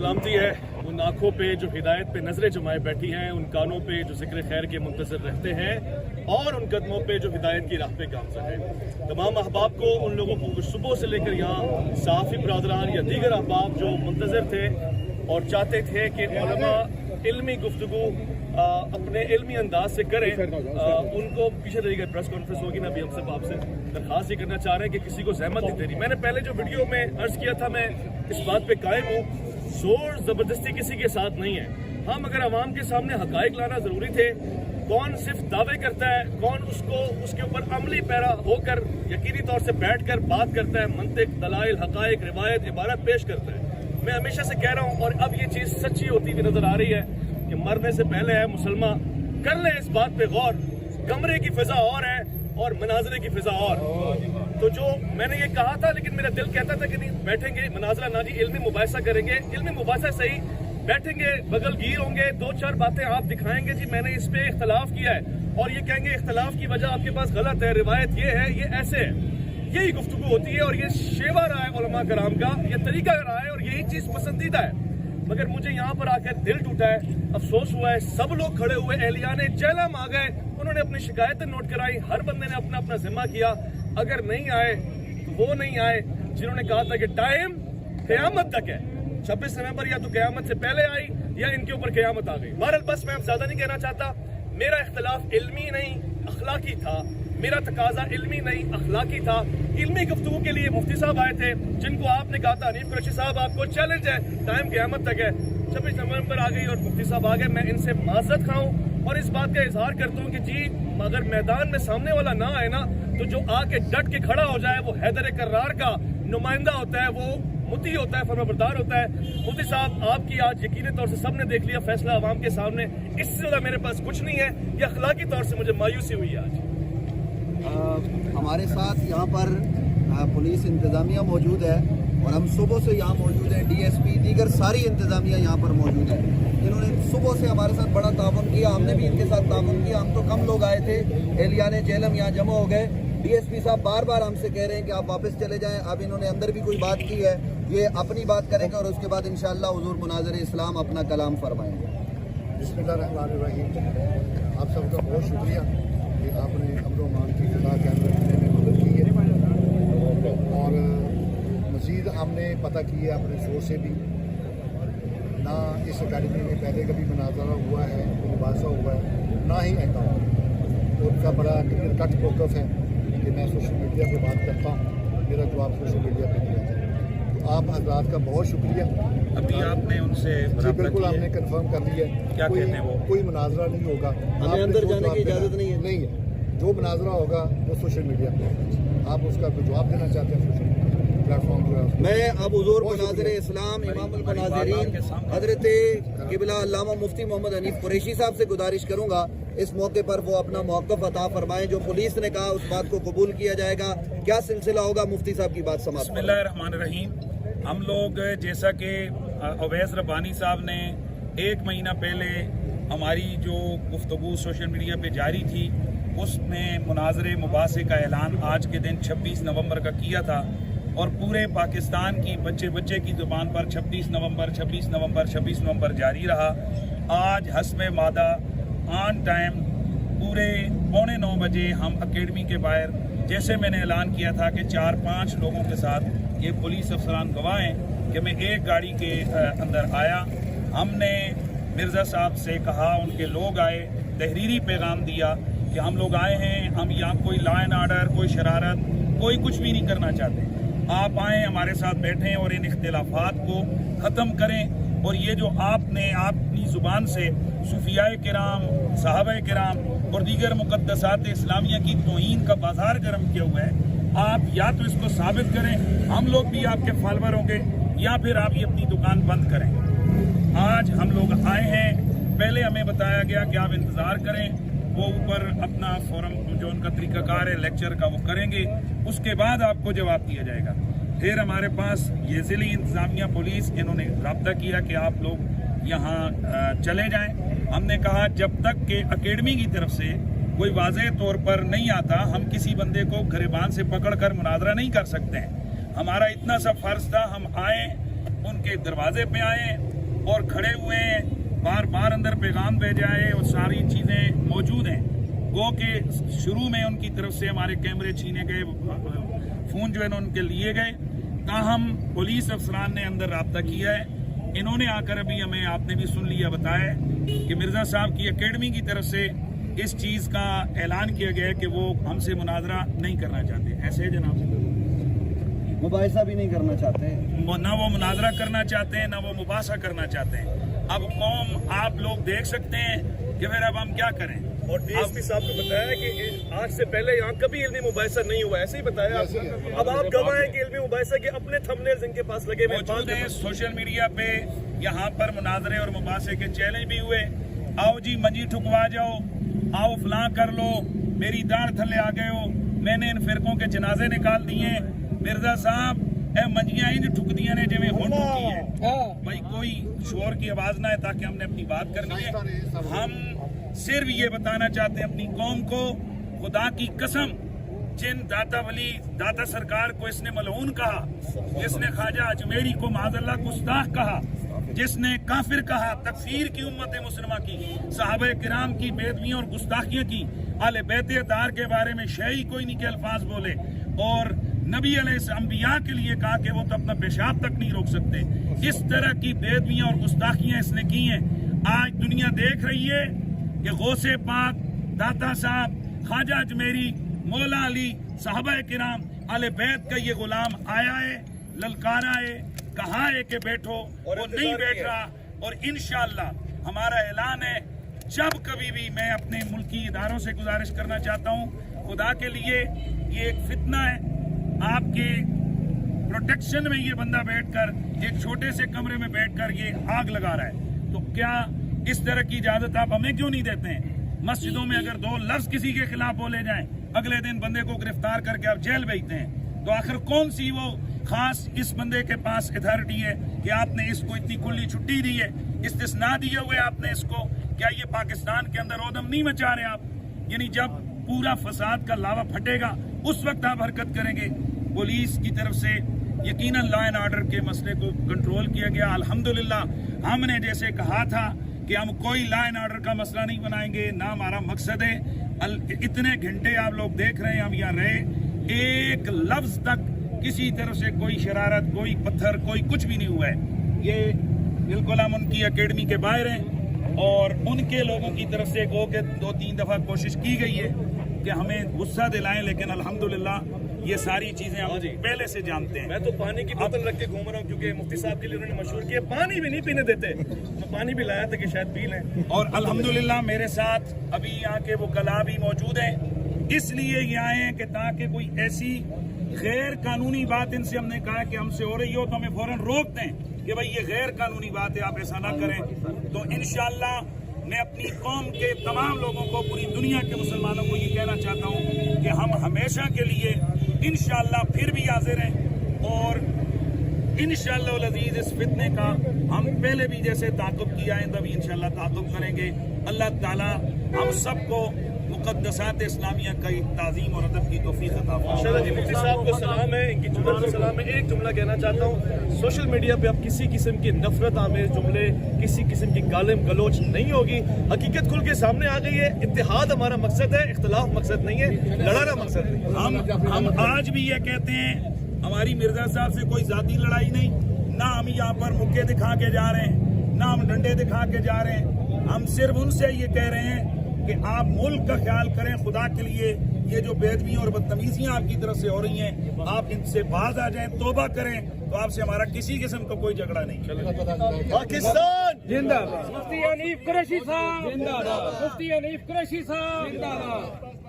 सलामती है उन आँखों पे जो हिदायत पे नजरें जमाए बैठी हैं, उन कानों पे जो जिक्र खैर के मुंतज़िर रहते हैं और उन कदमों पे जो हिदायत की राह पे गामज़न है। तमाम अहबाब को, उन लोगों को सुबह से लेकर यहाँ सहाफ़ी बरादरान या दीगर अहबाब जो मुंतज़िर थे और चाहते थे कि उलमा इल्मी गुफ्तगू अपने इल्मी अंदाज से करें, उनको पीछे रही गई प्रेस कॉन्फ्रेंस होगी ना, अभी हम सब आपसे दरख्वास्त ये करना चाह रहे हैं कि किसी को जहमत नहीं देनी। मैंने पहले जो वीडियो में अर्ज किया था, मैं इस बात पे कायम हूँ, जोर जबरदस्ती किसी के साथ नहीं है। हम अगर आवाम के सामने हकायक लाना जरूरी थे, कौन सिर्फ दावे करता है, कौन उसको उसके ऊपर अमली पैरा होकर यकीनी तौर से बैठ कर बात करता है, मंतिक, दलाइल, हकायक, रिवायत, इबारत पेश करता है। मैं हमेशा से कह रहा हूँ और अब ये चीज़ सच्ची होती हुई नजर आ रही है कि मरने से पहले है मुसलमान कर ले इस बात पे गौर, कमरे की फिजा और है और मनाजरे की फिजा और। तो जो मैंने ये कहा था, लेकिन मेरा दिल कहता था कि नहीं बैठेंगे मनाजरा ना जी, इल्मी मुबाहिसा करेंगे, इल्मी मुबाहिसा सही, बैठेंगे बगलगीर होंगे, दो चार बातें आप दिखाएंगे जी मैंने इस पे इख्तलाफ किया है, और ये कहेंगे इख्तलाफ की वजह आपके पास गलत है, रिवायत ये है, ये ऐसे है। यही गुफ्तगू होती है और ये शेवा रहा है उलमा कराम का, ये तरीका रहा है और यही चीज पसंदीदा है। मगर मुझे यहाँ पर आकर दिल टूटा है, अफसोस हुआ है, सब लोग खड़े हुए, एहलियाने जहलम आ गए, उन्होंने अपनी शिकायतें नोट कराई, हर बंदे ने अपना अपना जिम्मा किया। अगर नहीं आए तो वो नहीं आए जिन्होंने कहा था कि टाइम क़यामत तक है, 26 नवंबर या तो क़यामत से पहले आई या इनके ऊपर क़यामत आ गई। बहरहाल बस मैं अब ज्यादा नहीं कहना चाहता, मेरा इख्तलाफ इल्मी नहीं अखलाकी था, मेरा तकाजा इल्मी नहीं अखलाकी था। इल्मी गुफ्तगू के लिए मुफ्ती साहब आए थे, जिनको आपने कहा था हनीफ कुरैशी साहब आपको चैलेंज है, टाइम क़यामत तक है, 26 नवंबर आ गई और मुफ्ती साहब आ गए। मैं इनसे माजरत खाऊं और इस बात का इजहार करता हूं कि जी अगर मैदान में सामने वाला ना आए ना, तो जो आके डट के खड़ा हो जाए वो हैदर कर्रार का नुमाइंदा होता है, वो मुती होता है, फरमाबरदार होता है। मुफ्ती साहब आपकी आज यकीनी तौर से सबने देख लिया फैसला आवाम के सामने, इससे ज्यादा मेरे पास कुछ नहीं है। ये अखलाकी तौर से मुझे मायूसी हुई है आज। हमारे साथ यहाँ पर पुलिस इंतज़ामिया मौजूद है और हम सुबह से यहाँ मौजूद हैं, डीएसपी दीगर सारी इंतज़ामिया यहाँ पर मौजूद है, इन्होंने सुबह से हमारे साथ बड़ा ताउन किया, हमने भी इनके साथ ताउन किया। हम तो कम लोग आए थे, एहलियाने जेलम यहाँ जमा हो गए। डीएसपी साहब बार बार हमसे कह रहे हैं कि आप वापस चले जाएं। अब इन्होंने अंदर भी कोई बात की है, ये अपनी बात करेंगे और उसके बाद इंशाअल्लाह हुजूर मुनाज़िर इस्लाम अपना कलाम फरमाएंगे। बिस्मिल्लाहिर्रहमानिर्रहीम। आप सबका बहुत शुक्रिया कि आपने अमन की इत्तला के अंदर में मदद की है और मज़ीद हमने पता किया अपने शोर से भी, ना इस अकेडमी में पहले कभी मुनाज़रा हुआ है, मुबाहिसा हुआ है, ना ही आइंदा होगा। तो उनका बड़ा क्लियर कट मौक़िफ़ है कि मैं सोशल मीडिया पे बात करता हूँ, मेरा जवाब सोशल मीडिया पे दिया जाए। तो आप हज़रात का बहुत शुक्रिया। अभी आपने उनसे बिल्कुल हमने कंफर्म कर लिया, क्या कहते हैं वो, कोई मुनाज़रा नहीं होगा, हमें अंदर जाने की इजाज़त नहीं है। नहीं है, जो मुनाज़रा होगा वो सोशल मीडिया पे होगा। आप उसका कोई जवाब देना चाहते हैं सोशल प्लेटफॉर्म पर? मैं अब हुजूर मुनाज़िर इस्लाम इमामुल मुनाज़िरीन हज़रत क़िबला अल्लामा मुफ्ती मोहम्मद हनीफ कुरैशी साहब से गुजारिश करूंगा इस मौके पर वो अपना मौक़िफ़ अता फरमाएं। जो पुलिस ने कहा उस बात को कबूल किया जाएगा, क्या सिलसिला होगा, मुफ्ती साहब की बात समाप्त। बिस्मिल्लाहिर्रहमानिर्रहीम। हम लोग जैसा कि अवैस रब्बानी साहब ने 1 महीना पहले हमारी जो गुफ्तगू सोशल मीडिया पे जारी थी, उसमें मुनाज़रे मुबासे का ऐलान आज के दिन 26 नवंबर का किया था और पूरे पाकिस्तान की बच्चे बच्चे की ज़ुबान पर 26 नवंबर 26 नवंबर 26 नवंबर जारी रहा। आज हस्बे मादा ऑन टाइम पूरे 8:45 बजे हम अकेडमी के बाहर, जैसे मैंने ऐलान किया था कि 4-5 लोगों के साथ, ये पुलिस अफसरान गवाह हैं कि मैं एक गाड़ी के अंदर आया, हमने मिर्ज़ा साहब से कहा, उनके लोग आए, तहरीरी पैगाम दिया कि हम लोग आए हैं, हम यहाँ कोई लॉ एंड ऑर्डर, कोई शरारत, कोई कुछ भी नहीं करना चाहते, आप आएँ हमारे साथ बैठें और इन इख्तिलाफात को ख़त्म करें। और ये जो आपने अपनी ज़ुबान से सूफियाए किराम, सहाबाए किराम और दीगर मुक़द्दसात इस्लामिया की तौहीन का बाजार गर्म किया हुआ है, आप या तो इसको साबित करें, हम लोग भी आपके फॉलोअर होंगे, या फिर आप ये अपनी दुकान बंद करें। आज हम लोग आए हैं, पहले हमें बताया गया कि आप इंतज़ार करें, वो ऊपर अपना फोरम जो उनका तरीक़ाकार है लेक्चर का वो करेंगे, उसके बाद आपको जवाब दिया जाएगा। फिर हमारे पास ये ज़िली इंतज़ामिया पुलिस, इन्होंने रब्ता किया कि आप लोग यहाँ चले जाएं। हमने कहा जब तक कि अकेडमी की तरफ से कोई वाज़ेह तौर पर नहीं आता, हम किसी बंदे को गिरबान से पकड़ कर मुनाज़रा नहीं कर सकते हैं। हमारा इतना सा फ़र्ज़ था, हम आए, उनके दरवाजे पे आए, اور کھڑے ہوئے ہیں, بار بار اندر پیغام بھیجا ہے اور ساری چیزیں موجود ہیں. گو کہ شروع میں ان کی طرف سے ہمارے کیمرے چھینے گئے, فون جو ہے نا ان کے لیے گئے, تاہم پولیس افسران نے اندر رابطہ کیا ہے. انہوں نے آ کر ابھی ہمیں, آپ نے بھی سن لیا, بتایا کہ مرزا صاحب کی اکیڈمی کی طرف سے اس چیز کا اعلان کیا گیا ہے کہ وہ ہم سے مناظرہ نہیں کرنا چاہتے. ایسے ہے جناب, مباحثہ بھی نہیں کرنا چاہتے, نہ وہ مناظرہ کرنا چاہتے ہیں, نہ وہ مباحثہ کرنا چاہتے ہیں. اب قوم, آپ لوگ دیکھ سکتے ہیں کہ پھر اب ہم کیا کریں. اور ڈی ایس پی صاحب کو بتایا کہ آج سے پہلے یہاں کبھی علمی مباحثہ نہیں ہوا, ایسے ہی بتایا آپ کو. اب آپ گواہ ہیں کہ علمی مباحثہ کے اپنے تھمبنیلز ان کے پاس لگے ہوئے موجود ہیں. سوشل میڈیا پہ یہاں پر مناظرے اور مباحثے کے چیلنج بھی ہوئے. آؤ جی منجی ٹھکوا جاؤ, آؤ فلاں کر لو, میری داڑھ تھلے آ گئے ہو, میں نے ان فرقوں کے جنازے نکال دیے. مرزا صاحب اے منجیاں انج ٹھک دیاں نے جویں ہن ٹھکی ہے. بھائی کوئی شور کی آواز نہ ہے تاکہ ہم نے اپنی بات کرنی ہے. ہم صرف یہ بتانا چاہتے ہیں اپنی قوم کو, خدا کی قسم, جن داتا ولی داتا سرکار کو اس نے ملعون کہا, جس نے خواجہ اجمیری کو معاذ اللہ گستاخ کہا, جس نے کافر کہا, تکفیر کی امت مسلمہ کی, صحابہ کرام کی بےادبیاں اور گستاخیاں کی, اہل بیت اطہار کے بارے میں شیعی کوئی نہیں کے الفاظ بولے, اور نبی علیہ انبیاء کے لیے کہا کہ وہ تو اپنا پیشاب تک نہیں روک سکتے. اس طرح کی بےادبیاں اور گستاخیاں اس نے کی ہیں. آج دنیا دیکھ رہی ہے کہ غوث پاک, داتا صاحب, خواجہ اجمیری, مولا علی, صحابہ کرام, اہل بیت کا یہ غلام آیا ہے, للکارا ہے, کہا ہے کہ بیٹھو, وہ نہیں بیٹھ رہا. اور انشاءاللہ ہمارا اعلان ہے, جب کبھی بھی, میں اپنے ملکی اداروں سے گزارش کرنا چاہتا ہوں, خدا کے لیے یہ ایک فتنہ ہے, آپ کے پروٹیکشن میں یہ بندہ بیٹھ کر ایک چھوٹے سے کمرے میں بیٹھ کر یہ آگ لگا رہا ہے, تو کیا اس طرح کی اجازت آپ ہمیں کیوں نہیں دیتے ہیں؟ مسجدوں میں اگر 2 لفظ کسی کے خلاف بولے جائیں, اگلے دن بندے کو گرفتار کر کے آپ جیل بھیجتے ہیں, تو آخر کون سی وہ خاص اس بندے کے پاس اتھارٹی ہے کہ آپ نے اس کو اتنی کھلی چھٹی دی ہے, استثناء دیے ہوئے آپ نے اس کو؟ کیا یہ پاکستان کے اندر اودم نہیں مچا رہے آپ؟ یعنی جب پورا فساد کا لاوا پھٹے گا اس وقت آپ حرکت کریں گے. پولیس کی طرف سے یقیناً لا اینڈ آرڈر کے مسئلے کو کنٹرول کیا گیا. الحمدللہ ہم نے جیسے کہا تھا کہ ہم کوئی لا اینڈ آرڈر کا مسئلہ نہیں بنائیں گے, نہ ہمارا مقصد ہے. اتنے گھنٹے آپ لوگ دیکھ رہے ہیں ہم یہاں رہے, ایک لفظ تک کسی طرف سے کوئی شرارت, کوئی پتھر, کوئی کچھ بھی نہیں ہوا ہے. یہ بالکل ہم ان کی اکیڈمی کے باہر ہیں, اور ان کے لوگوں کی طرف سے گو کہ 2-3 دفعہ کوشش کی گئی ہے کہ ہمیں غصہ دلائیں, لیکن الحمدللہ یہ ساری چیزیں ہم پہلے سے جانتے ہیں. میں تو پانی کی بوتل رکھ کے گھوم رہا ہوں, کیونکہ مفتی صاحب کے لیے انہوں نے مشہور کیا پانی بھی نہیں پینے دیتے. میں پانی بھی لایا تھا کہ شاید پی لیں. اور الحمدللہ میرے ساتھ ابھی یہاں کے وکلاء بھی موجود ہیں, اس لیے یہ آئے ہیں کہ تاکہ کوئی ایسی غیر قانونی بات ان سے ہم نے کہا کہ ہم سے ہو رہی ہو تو ہمیں فوراً روک دیں کہ بھائی یہ غیر قانونی بات ہے, آپ ایسا نہ کریں. تو انشاءاللہ میں اپنی قوم کے تمام لوگوں کو, پوری دنیا کے مسلمانوں کو یہ کہنا چاہتا ہوں کہ ہم ہمیشہ کے لیے انشاءاللہ پھر بھی حاضر ہیں, اور انشاءاللہ العزیز اس فتنے کا ہم پہلے بھی جیسے تعاقب کیا ہے تبھی انشاءاللہ تعاقب کریں گے. اللہ تعالیٰ ہم سب کو مقدسات اسلامیہ کا تعظیم اور ادب کی توفیق عطا فرمائے. ماشاءاللہ جی, مفتی صاحب کو سلام ہے, ان کی جملہ کو سلام ہے. ایک جملہ کہنا چاہتا ہوں, سوشل میڈیا پہ اب کسی قسم کی نفرت آمیز جملے, کسی قسم کی گالم گلوچ نہیں ہوگی. حقیقت کھل کے سامنے آ گئی ہے. اتحاد ہمارا مقصد ہے, اختلاف مقصد نہیں ہے, لڑانا مقصد ہے. ہم آج بھی یہ کہتے ہیں, ہماری مرزا صاحب سے کوئی ذاتی لڑائی نہیں, نہ ہم یہاں پر مکے دکھا کے جا رہے ہیں, نہ ہم ڈنڈے دکھا کے جا رہے ہیں. ہم صرف ان سے یہ کہہ رہے ہیں کہ آپ ملک کا خیال کریں. خدا کے لیے یہ جو بے ادبیاں اور بدتمیزیاں آپ کی طرف سے ہو رہی ہیں, آپ ان سے باز آ جائیں, توبہ کریں, تو آپ سے ہمارا کسی قسم کا کوئی جھگڑا نہیں. پاکستان زندہ باد. مفتی حنیف قریشی صاحب زندہ باد. مفتی حنیف قریشی صاحب زندہ باد.